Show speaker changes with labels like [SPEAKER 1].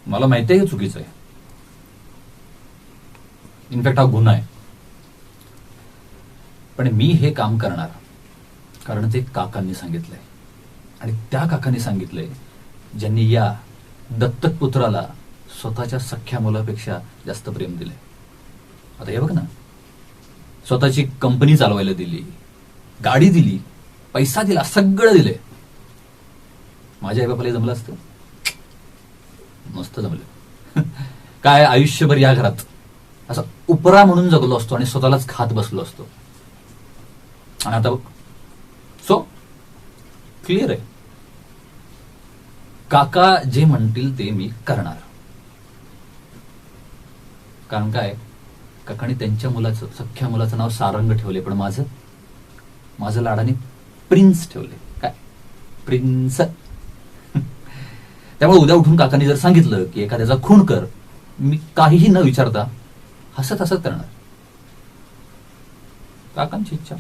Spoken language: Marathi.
[SPEAKER 1] मला माहिती आहे हे चुकीचं आहे, इनफॅक्ट हा गुन्हा आहे, पण मी हे काम करणार कारण ते काकांनी सांगितलंय. आणि त्या काकांनी सांगितलंय ज्यांनी या दत्तक पुत्राला स्वतःच्या सख्ख्या मुलापेक्षा जास्त प्रेम दिलंय. आता हे बघ ना, स्वतःची कंपनी चालवायला दिली, गाडी दिली, पैसा दिला, सगळं दिलंय. माझ्या आई बापाला जमलं असतं? मस्त जमलं. काय आयुष्यभर या घरात असं उपरा म्हणून जगलो असतो आणि स्वतःलाच खात बसलो असतो. आणि आता बघ, सो क्लिअर आहे, काका जे म्हणतील ते मी करणार. कारण काय, काकांनी त्यांच्या मुलाचं, सख्ख्या मुलाचं नाव सारंग ठेवले, पण माझं लाडाने प्रिन्स ठेवले. काय प्रिन्स. त्यामुळे उद्या उठून काकांनी जर सांगितलं की एखाद्याचा खून कर, मी काहीही न विचारता हसत हसत करणार. काकांची इच्छा.